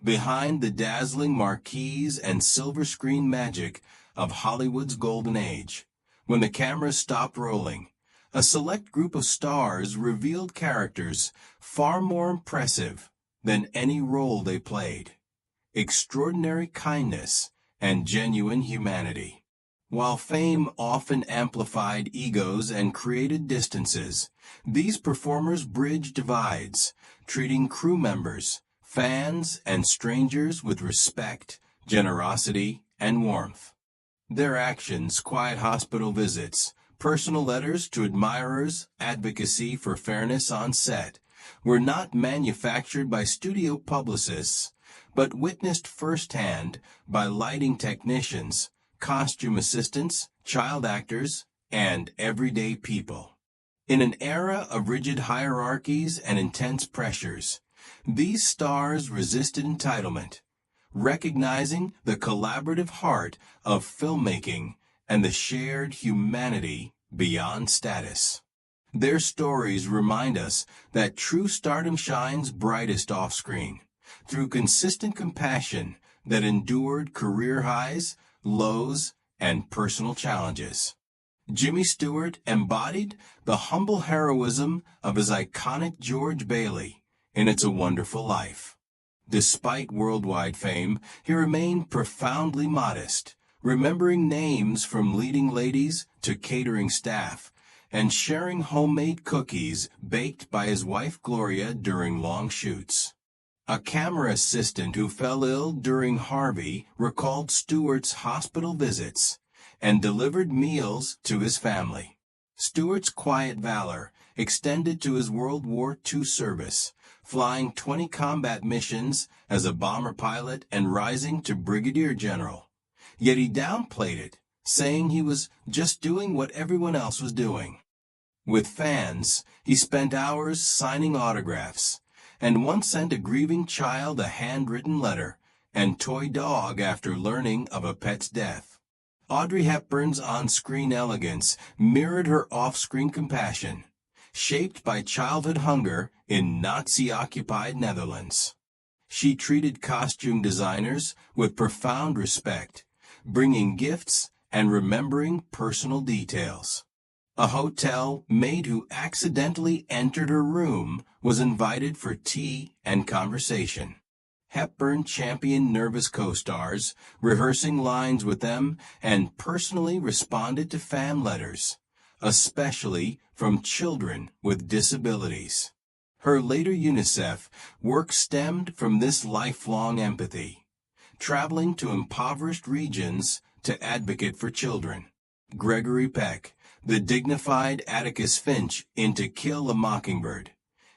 behind the dazzling marquees and silver screen magic of Hollywood's golden age. When the cameras stopped rolling, a select group of stars revealed characters far more impressive than any role they played. Extraordinary kindness and genuine humanity. While fame often amplified egos and created distances, these performers bridged divides, treating crew members, fans, and strangers with respect, generosity, and warmth. Their actions, quiet hospital visits, personal letters to admirers, advocacy for fairness on set, were not manufactured by studio publicists, but witnessed firsthand by lighting technicians, costume assistants, child actors, and everyday people. In an era of rigid hierarchies and intense pressures, these stars resisted entitlement, recognizing the collaborative heart of filmmaking and the shared humanity beyond status. Their stories remind us that true stardom shines brightest off-screen, through consistent compassion that endured career highs, lows, and personal challenges. Jimmy Stewart embodied the humble heroism of his iconic George Bailey in It's a Wonderful Life. Despite worldwide fame, he remained profoundly modest, remembering names from leading ladies to catering staff, and sharing homemade cookies baked by his wife Gloria during long shoots. A camera assistant who fell ill during Harvey recalled Stewart's hospital visits and delivered meals to his family. Stewart's quiet valor extended to his World War II service, flying 20 combat missions as a bomber pilot and rising to brigadier general. Yet he downplayed it, saying he was just doing what everyone else was doing. With fans, he spent hours signing autographs, and once sent a grieving child a handwritten letter and toy dog after learning of a pet's death. Audrey Hepburn's on-screen elegance mirrored her off-screen compassion, shaped by childhood hunger in Nazi-occupied Netherlands. She treated costume designers with profound respect, bringing gifts and remembering personal details. A hotel maid who accidentally entered her room was invited for tea and conversation. Hepburn championed nervous co-stars, rehearsing lines with them, and personally responded to fan letters, especially from children with disabilities. Her later UNICEF work stemmed from this lifelong empathy, traveling to impoverished regions to advocate for children. Gregory Peck, the dignified Atticus Finch in To Kill a Mockingbird,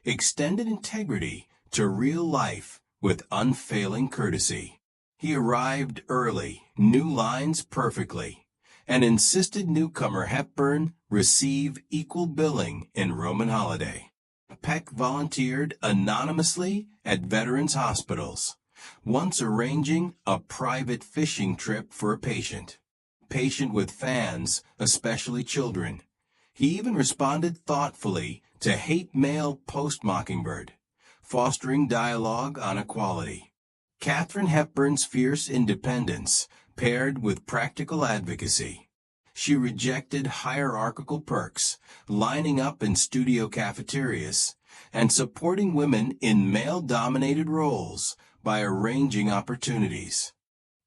extended integrity to real life with unfailing courtesy. He arrived early, knew lines perfectly, and insisted newcomer Hepburn receive equal billing in Roman Holiday. Peck volunteered anonymously at veterans' hospitals, once arranging a private fishing trip for a patient with fans, especially children. He even responded thoughtfully to hate mail post-Mockingbird, fostering dialogue on equality. Katharine Hepburn's fierce independence paired with practical advocacy. She rejected hierarchical perks, lining up in studio cafeterias, and supporting women in male-dominated roles by arranging opportunities.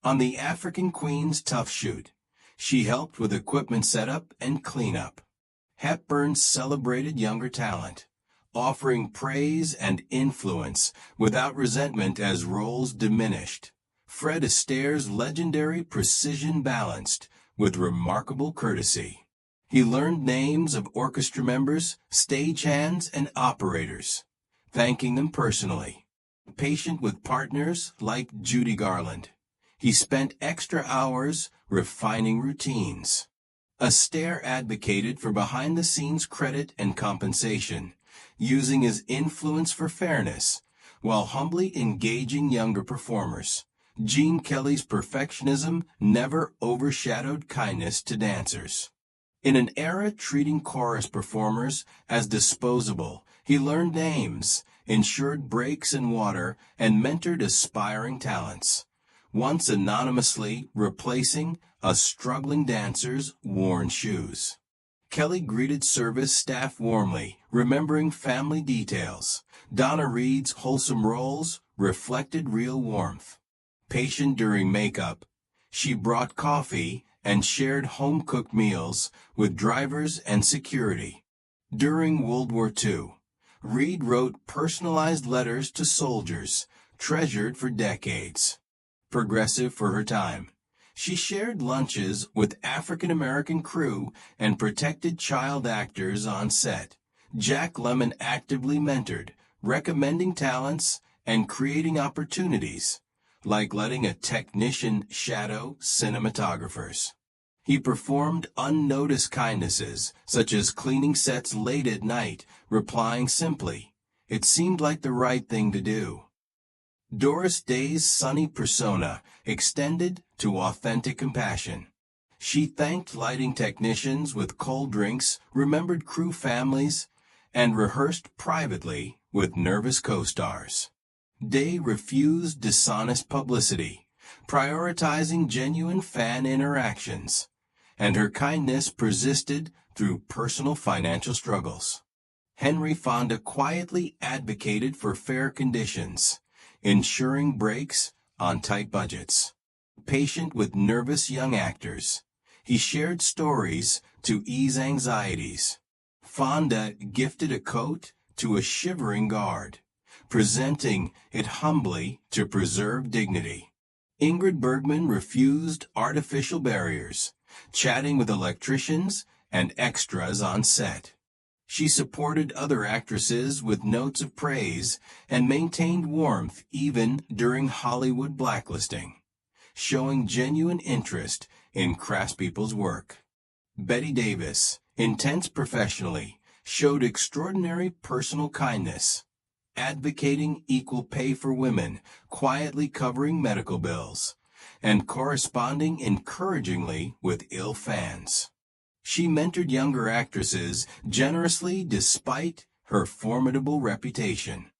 On the African Queen's Tough Shoot, she helped with equipment setup and cleanup. Hepburn celebrated younger talent, offering praise and influence without resentment as roles diminished. Fred Astaire's legendary precision balanced with remarkable courtesy. He learned names of orchestra members, stagehands, and operators, thanking them personally. Patient with partners like Judy Garland, he spent extra hours refining routines. Astaire advocated for behind-the-scenes credit and compensation, using his influence for fairness, while humbly engaging younger performers. Gene Kelly's perfectionism never overshadowed kindness to dancers. In an era treating chorus performers as disposable, he learned names ensured breaks in water, and mentored aspiring talents, once anonymously replacing a struggling dancer's worn shoes. Kelly greeted service staff warmly, remembering family details. Donna Reed's wholesome roles reflected real warmth. Patient during makeup, she brought coffee and shared home-cooked meals with drivers and security. During World War II, Reed wrote personalized letters to soldiers, treasured for decades. Progressive for her time, she shared lunches with African-American crew and protected child actors on set. Jack Lemmon actively mentored, recommending talents and creating opportunities, like letting a technician shadow cinematographers. He performed unnoticed kindnesses, such as cleaning sets late at night, replying simply, "It seemed like the right thing to do." Doris Day's sunny persona extended to authentic compassion. She thanked lighting technicians with cold drinks, remembered crew families, and rehearsed privately with nervous co-stars. Day refused dishonest publicity, prioritizing genuine fan interactions, and her kindness persisted through personal financial struggles. Henry Fonda quietly advocated for fair conditions, ensuring breaks on tight budgets. Patient with nervous young actors, he shared stories to ease anxieties. Fonda gifted a coat to a shivering guard, presenting it humbly to preserve dignity. Ingrid Bergman refused artificial barriers, chatting with electricians and extras on set. She supported other actresses with notes of praise and maintained warmth even during Hollywood blacklisting, showing genuine interest in craftspeople's work. Betty Davis, intense professionally, showed extraordinary personal kindness, advocating equal pay for women, quietly covering medical bills, and corresponding encouragingly with ill fans. She mentored younger actresses generously despite her formidable reputation.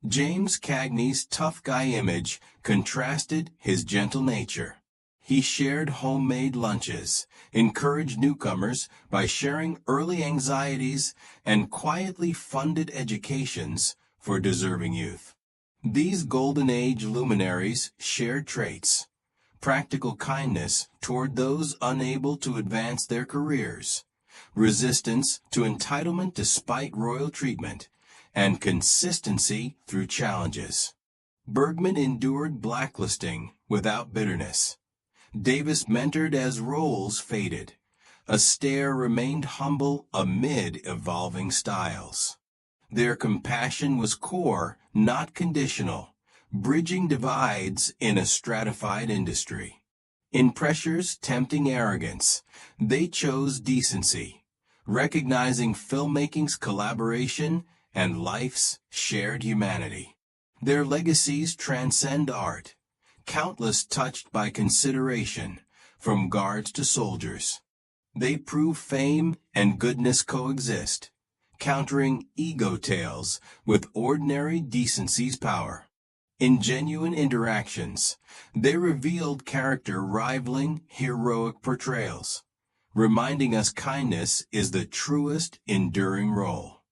James Cagney's tough guy image contrasted his gentle nature. He shared homemade lunches, encouraged newcomers by sharing early anxieties, and quietly funded educations for deserving youth. These Golden Age luminaries shared traits: practical kindness toward those unable to advance their careers, resistance to entitlement despite royal treatment, and consistency through challenges. Bergman endured blacklisting without bitterness. Davis mentored as roles faded. Astaire remained humble amid evolving styles. Their compassion was core, not conditional, bridging divides in a stratified industry. In pressure's tempting arrogance, they chose decency, recognizing filmmaking's collaboration and life's shared humanity. Their legacies transcend art, countless touched by consideration, from guards to soldiers. They prove fame and goodness coexist, countering ego tales with ordinary decency's power. In genuine interactions, they revealed character rivaling heroic portrayals, reminding us kindness is the truest enduring role.